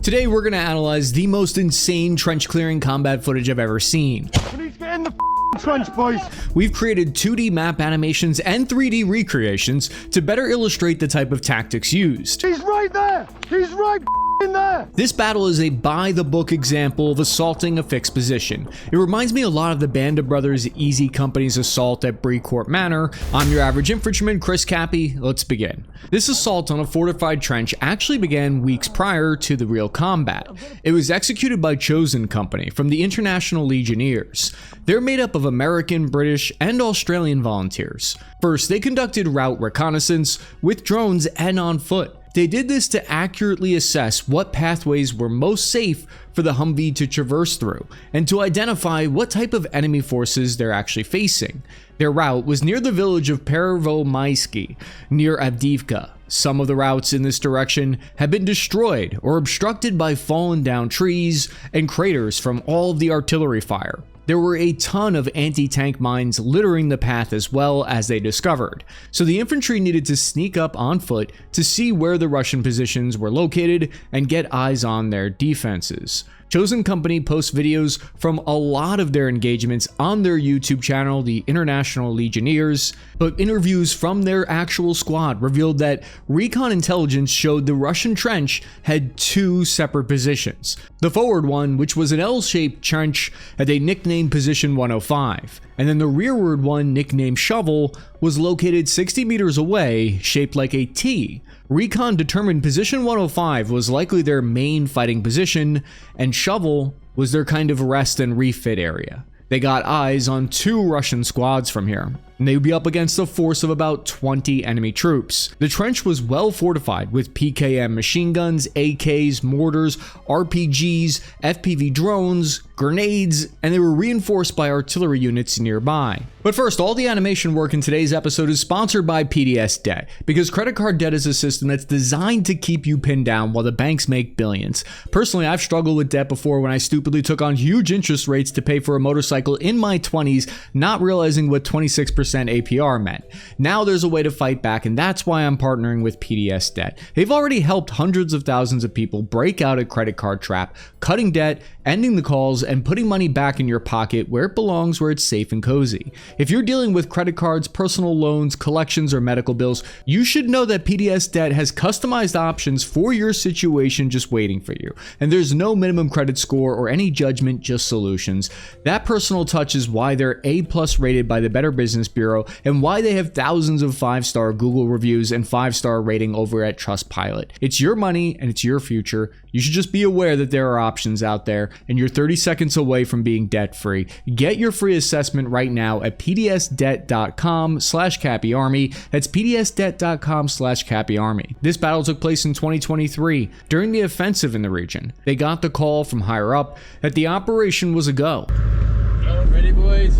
Today we're going to analyze the most insane trench clearing combat footage I've ever seen. Please get in the trench, boys. We've created 2D map animations and 3D recreations to better illustrate the type of tactics used. He's right there. He's right in there. This battle is a by-the-book example of assaulting a fixed position. It reminds me a lot of the Band of Brothers Easy Company's assault at Brecourt Manor. I'm your average infantryman, Chris Cappy. Let's begin. This assault on a fortified trench actually began weeks prior to the real combat. It was executed by Chosen Company from the International Legionnaires. They're made up of American, British, and Australian volunteers. First, they conducted route reconnaissance with drones and on foot. They did this to accurately assess what pathways were most safe for the Humvee to traverse through, and to identify what type of enemy forces they're actually facing. Their route was near the village of Pervomaiske, near Avdiivka. Some of the routes in this direction have been destroyed or obstructed by fallen down trees and craters from all of the artillery fire. There were a ton of anti-tank mines littering the path as well, as they discovered, so the infantry needed to sneak up on foot to see where the Russian positions were located and get eyes on their defenses. Chosen Company posts videos from a lot of their engagements on their YouTube channel, the International Legionnaires, but interviews from their actual squad revealed that recon intelligence showed the Russian trench had two separate positions. The forward one, which was an L-shaped trench, had a nicknamed position 105, and then the rearward one, nicknamed Shovel, was located 60 meters away, shaped like a T. Recon determined position 105 was likely their main fighting position, and Shovel was their kind of rest and refit area. They got eyes on two Russian squads from here, and they would be up against a force of about 20 enemy troops. The trench was well fortified with PKM machine guns, AKs, mortars, RPGs, FPV drones, grenades, and they were reinforced by artillery units nearby. But first, all the animation work in today's episode is sponsored by PDS Debt, because credit card debt is a system that's designed to keep you pinned down while the banks make billions. Personally, I've struggled with debt before when I stupidly took on huge interest rates to pay for a motorcycle in my 20s, not realizing what 26% APR meant. Now there's a way to fight back, and that's why I'm partnering with PDS Debt. They've already helped hundreds of thousands of people break out a credit card trap, cutting debt, ending the calls, and putting money back in your pocket where it belongs, where it's safe and cozy. If you're dealing with credit cards, personal loans, collections, or medical bills, you should know that PDS Debt has customized options for your situation just waiting for you. And there's no minimum credit score or any judgment, just solutions. That personal touch is why they're A+ rated by the Better Business Bureau, and why they have thousands of 5-star Google reviews and 5-star rating over at Trustpilot. It's your money and it's your future. You should just be aware that there are options out there, and you're 30 seconds away from being debt-free. Get your free assessment right now at pdsdebt.com/CappyArmy. That's pdsdebt.com/CappyArmy. This battle took place in 2023 during the offensive in the region. They got the call from higher up that the operation was a go. Ready, boys?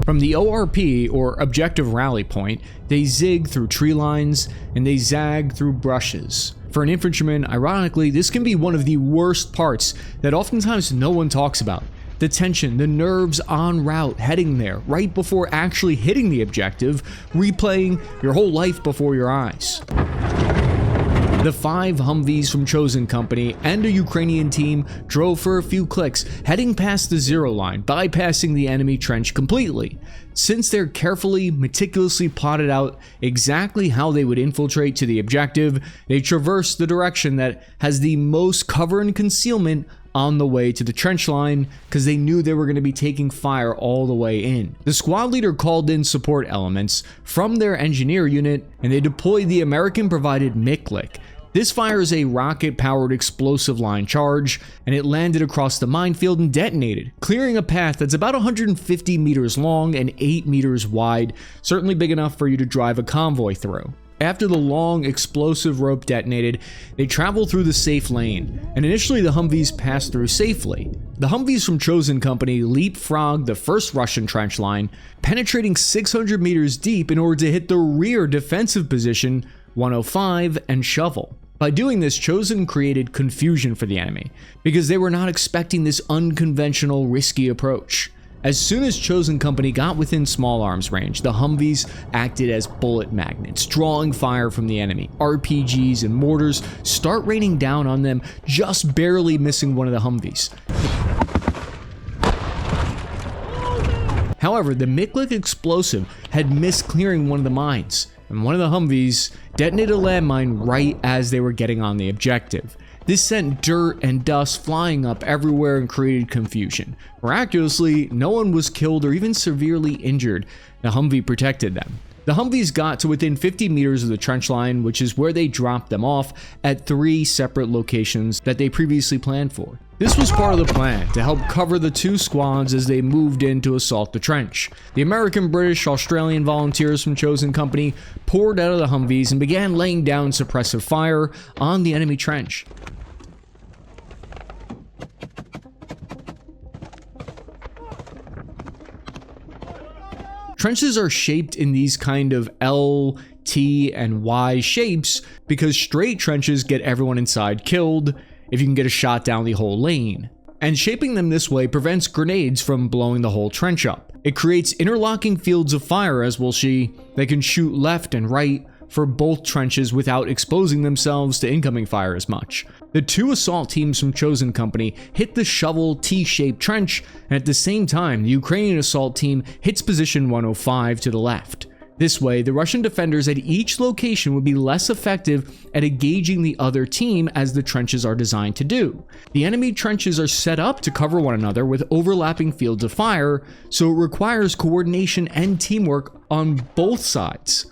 From the ORP, or Objective Rally Point, they zig through tree lines and they zag through brushes. For an infantryman, ironically, this can be one of the worst parts that oftentimes no one talks about. The tension, the nerves en route, heading there, right before actually hitting the objective, replaying your whole life before your eyes. The 5 Humvees from Chosen Company and a Ukrainian team drove for a few clicks, heading past the zero line, bypassing the enemy trench completely. Since they're carefully, meticulously plotted out exactly how they would infiltrate to the objective, they traversed the direction that has the most cover and concealment on the way to the trench line, because they knew they were going to be taking fire all the way in. The squad leader called in support elements from their engineer unit, and they deployed the American-provided MICLIC. This fires a rocket-powered explosive line charge, and it landed across the minefield and detonated, clearing a path that's about 150 meters long and 8 meters wide, certainly big enough for you to drive a convoy through. After the long explosive rope detonated, they traveled through the safe lane, and initially the Humvees passed through safely. The Humvees from Chosen Company leapfrogged the first Russian trench line, penetrating 600 meters deep in order to hit the rear defensive position 105 and Shovel. By doing this, Chosen created confusion for the enemy, because they were not expecting this unconventional, risky approach. As soon as Chosen Company got within small arms range, the Humvees acted as bullet magnets, drawing fire from the enemy. RPGs and mortars start raining down on them, just barely missing one of the Humvees. However, the MICLIC explosive had missed clearing one of the mines, and one of the Humvees detonated a landmine right as they were getting on the objective. This sent dirt and dust flying up everywhere and created confusion. Miraculously, no one was killed or even severely injured. The Humvee protected them. The Humvees got to within 50 meters of the trench line, which is where they dropped them off at 3 separate locations that they previously planned for. This was part of the plan, to help cover the 2 squads as they moved in to assault the trench. The American, British, Australian volunteers from Chosen Company poured out of the Humvees and began laying down suppressive fire on the enemy trench. Trenches are shaped in these kind of L, T, and Y shapes because straight trenches get everyone inside killed if you can get a shot down the whole lane. And shaping them this way prevents grenades from blowing the whole trench up. It creates interlocking fields of fire, as we'll see. They can shoot left and right for both trenches without exposing themselves to incoming fire as much. The 2 assault teams from Chosen Company hit the shovel T-shaped trench, and at the same time, the Ukrainian assault team hits position 105 to the left. This way, the Russian defenders at each location would be less effective at engaging the other team as the trenches are designed to do. The enemy trenches are set up to cover one another with overlapping fields of fire, so it requires coordination and teamwork on both sides.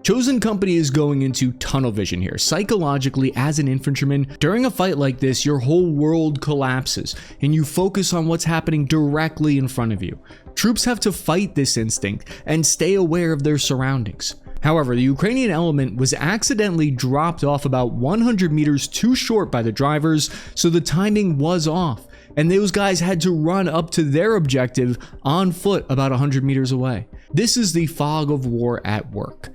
Chosen Company is going into tunnel vision here. Psychologically, as an infantryman, during a fight like this, your whole world collapses and you focus on what's happening directly in front of you. Troops have to fight this instinct and stay aware of their surroundings. However, the Ukrainian element was accidentally dropped off about 100 meters too short by the drivers, so the timing was off, and those guys had to run up to their objective on foot about 100 meters away. This is the fog of war at work.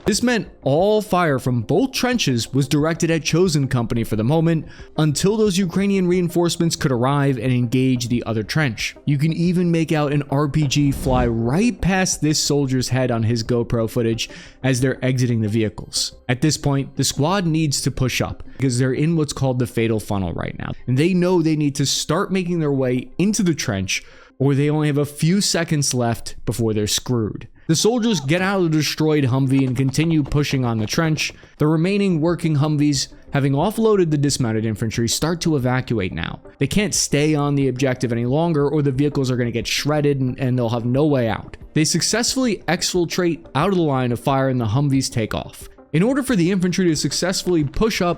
This meant all fire from both trenches was directed at Chosen Company for the moment, until those Ukrainian reinforcements could arrive and engage the other trench. You can even make out an RPG fly right past this soldier's head on his GoPro footage as they're exiting the vehicles. At this point, the squad needs to push up because they're in what's called the fatal funnel right now, and they know they need to start making their way into the trench, or they only have a few seconds left before they're screwed. The soldiers get out of the destroyed Humvee and continue pushing on the trench. The remaining working Humvees, having offloaded the dismounted infantry, start to evacuate now. They can't stay on the objective any longer or the vehicles are going to get shredded and they'll have no way out. They successfully exfiltrate out of the line of fire and the Humvees take off. In order for the infantry to successfully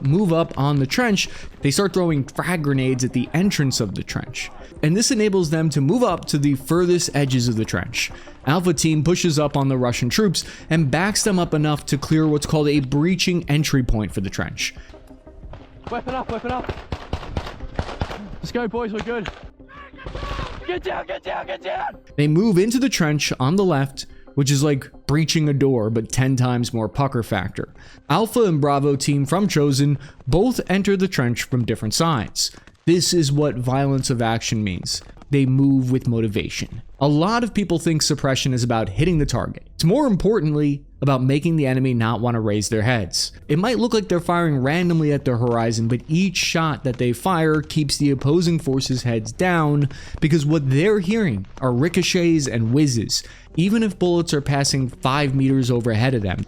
move up on the trench, they start throwing frag grenades at the entrance of the trench. And this enables them to move up to the furthest edges of the trench. Alpha Team pushes up on the Russian troops and backs them up enough to clear what's called a breaching entry point for the trench. Weapon up, weapon up. Let's go, boys, we're good. Get down, get down, get down! They move into the trench on the left, which is like breaching a door, but 10 times more pucker factor. Alpha and Bravo team from Chosen both enter the trench from different sides. This is what violence of action means. They move with motivation. A lot of people think suppression is about hitting the target. It's more importantly about making the enemy not want to raise their heads. It might look like they're firing randomly at the horizon, but each shot that they fire keeps the opposing forces' heads down because what they're hearing are ricochets and whizzes, even if bullets are passing 5 meters overhead of them.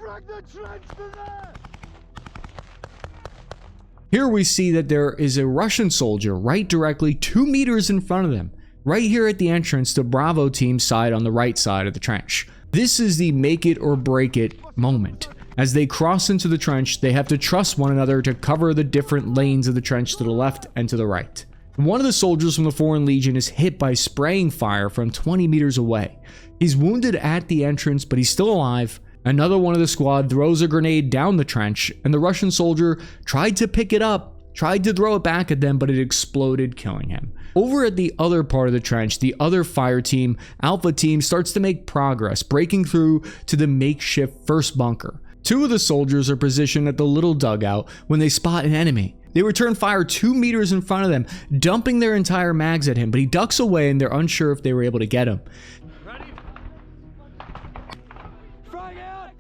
Here we see that there is a Russian soldier right directly 2 meters in front of them, right here at the entrance to Bravo team's side on the right side of the trench. This is the make it or break it moment. As they cross into the trench, they have to trust one another to cover the different lanes of the trench to the left and to the right. One of the soldiers from the Foreign Legion is hit by spraying fire from 20 meters away. He's wounded at the entrance, but he's still alive. Another one of the squad throws a grenade down the trench, and the Russian soldier tried to pick it up, tried to throw it back at them, but it exploded, killing him. Over at the other part of the trench, the other fire team, Alpha Team, starts to make progress, breaking through to the makeshift first bunker. Two of the soldiers are positioned at the little dugout when they spot an enemy. They return fire 2 meters in front of them, dumping their entire mags at him, but he ducks away and they're unsure if they were able to get him. Ready? Frag out!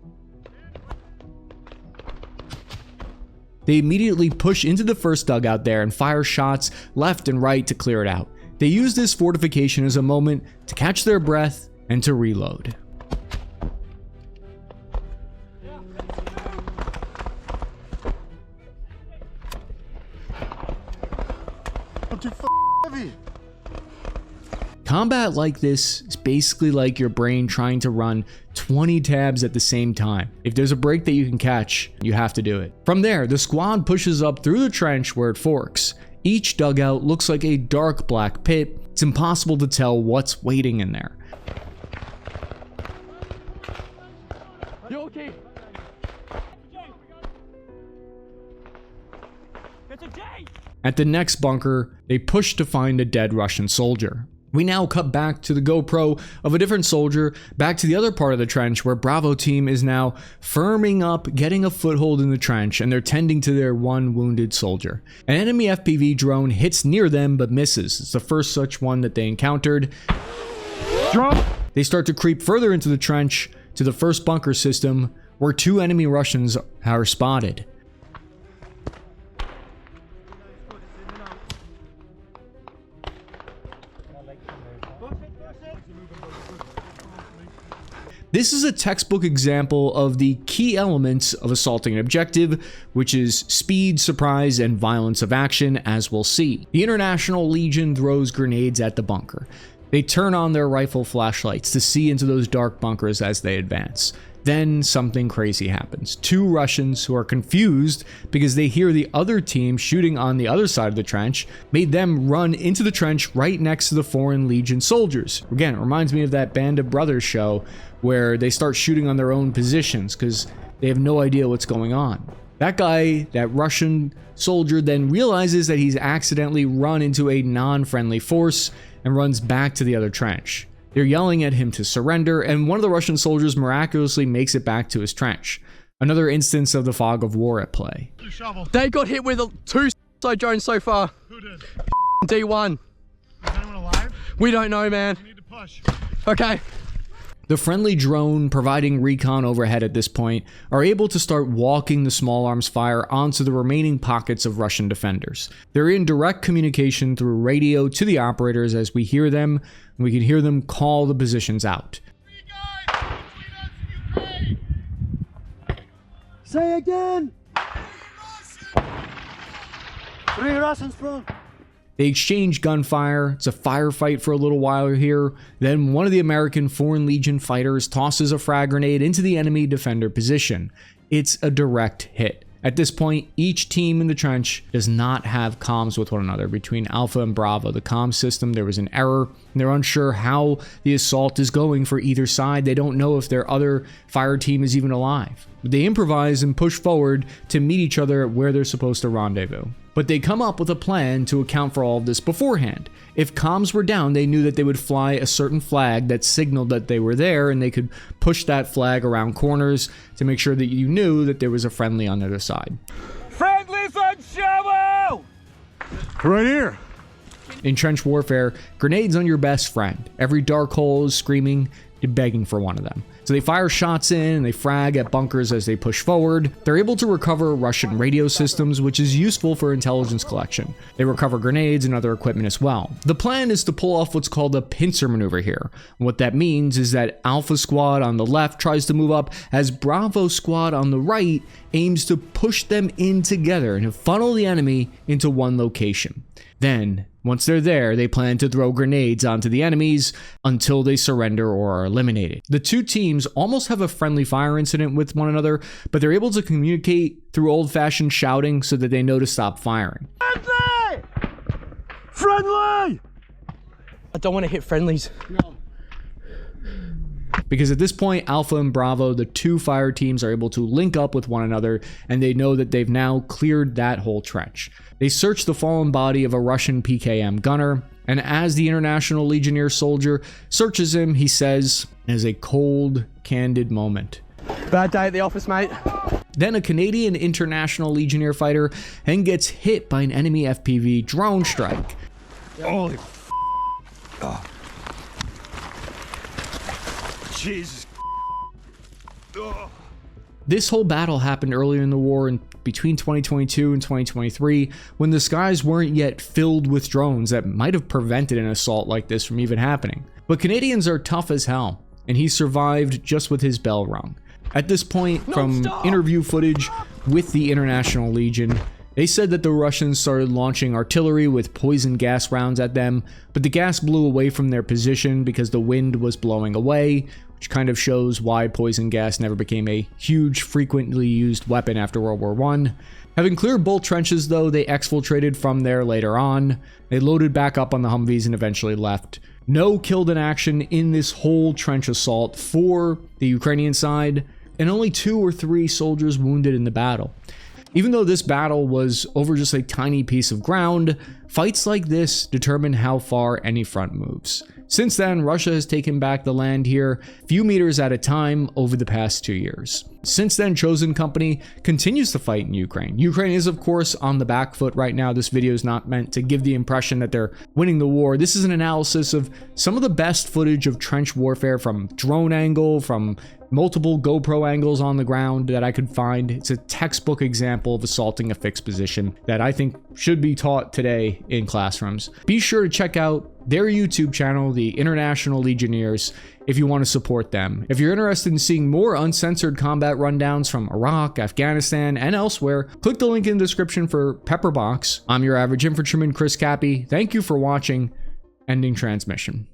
They immediately push into the first dugout there and fire shots left and right to clear it out. They use this fortification as a moment to catch their breath and to reload. I'm too heavy. Combat like this is basically like your brain trying to run 20 tabs at the same time. If there's a break that you can catch, you have to do it. From there, the squad pushes up through the trench where it forks. Each dugout looks like a dark black pit. It's impossible to tell what's waiting in there. You okay? It's a J! At the next bunker, they push to find a dead Russian soldier. We now cut back to the GoPro of a different soldier, back to the other part of the trench where Bravo team is now firming up, getting a foothold in the trench, and they're tending to their one wounded soldier. An enemy FPV drone hits near them but misses. It's the first such one that they encountered. Drop. They start to creep further into the trench to the first bunker system where 2 enemy Russians are spotted. This is a textbook example of the key elements of assaulting an objective, which is speed, surprise, and violence of action, as we'll see. The International Legion throws grenades at the bunker. They turn on their rifle flashlights to see into those dark bunkers as they advance. Then something crazy happens. 2 Russians who are confused because they hear the other team shooting on the other side of the trench made them run into the trench right next to the Foreign Legion soldiers. Again, it reminds me of that Band of Brothers show where they start shooting on their own positions because they have no idea what's going on. That guy, that Russian soldier, then realizes that he's accidentally run into a non-friendly force and runs back to the other trench. They're yelling at him to surrender, and one of the Russian soldiers miraculously makes it back to his trench. Another instance of the fog of war at play. They got hit with 2 suicide drones so far. Who did? D1. Is anyone alive? We don't know, man. We need to push. Okay. The friendly drone providing recon overhead at this point are able to start walking the small arms fire onto the remaining pockets of Russian defenders. They're in direct communication through radio to the operators as we hear them, and we can hear them call the positions out. Say again. 3 Russians front. They exchange gunfire. It's a firefight for a little while here. Then one of the American Foreign Legion fighters tosses a frag grenade into the enemy defender position. It's a direct hit. At this point, each team in the trench does not have comms with one another. Between Alpha and Bravo, the comm system, there was an error. They're unsure how the assault is going for either side. They don't know if their other fire team is even alive. They improvise and push forward to meet each other where they're supposed to rendezvous. But they come up with a plan to account for all of this beforehand. If comms were down, they knew that they would fly a certain flag that signaled that they were there, and they could push that flag around corners to make sure that you knew that there was a friendly on the other side. Friendly's on shovel! Right here. In trench warfare, grenades are your best friend. Every dark hole is screaming and begging for one of them. So they fire shots in and they frag at bunkers as they push forward. They're able to recover Russian radio systems, which is useful for intelligence collection. They recover grenades and other equipment as well. The plan is to pull off what's called a pincer maneuver here. What that means is that Alpha Squad on the left tries to move up as Bravo Squad on the right aims to push them in together and to funnel the enemy into one location. Then, once they're there, they plan to throw grenades onto the enemies until they surrender or are eliminated. The 2 teams almost have a friendly fire incident with one another, but they're able to communicate through old-fashioned shouting so that they know to stop firing. Friendly! Friendly! I don't want to hit friendlies. No. Because at this point, Alpha and Bravo, the 2 fire teams, are able to link up with one another, and they know that they've now cleared that whole trench. They search the fallen body of a Russian PKM gunner, and as the International Legionnaire soldier searches him, he says, as a cold, candid moment, Bad day at the office, mate. Then a Canadian International Legionnaire fighter and gets hit by an enemy FPV drone strike. Holy Jesus. This whole battle happened earlier in the war in between 2022 and 2023 when the skies weren't yet filled with drones that might have prevented an assault like this from even happening. But Canadians are tough as hell, and he survived just with his bell rung. At this point, from interview footage with the International Legion, they said that the Russians started launching artillery with poison gas rounds at them, but the gas blew away from their position because the wind was blowing away, which kind of shows why poison gas never became a huge, frequently used weapon after World War I. Having cleared both trenches though, they exfiltrated from there later on. They loaded back up on the Humvees and eventually left. No killed in action in this whole trench assault for the Ukrainian side, and only 2 or 3 soldiers wounded in the battle. Even though this battle was over just a tiny piece of ground, fights like this determine how far any front moves. Since then, Russia has taken back the land here a few meters at a time over the past 2 years. Since then, Chosen Company continues to fight in Ukraine. Ukraine is, of course, on the back foot right now. This video is not meant to give the impression that they're winning the war. This is an analysis of some of the best footage of trench warfare from drone angle, from multiple GoPro angles on the ground that I could find. It's a textbook example of assaulting a fixed position that I think should be taught today in classrooms. Be sure to check out their YouTube channel, the International Legionnaires, if you want to support them. If you're interested in seeing more uncensored combat rundowns from Iraq, Afghanistan, and elsewhere, click the link in the description for Pepperbox. I'm your average infantryman, Chris Cappy. Thank you for watching. Ending transmission.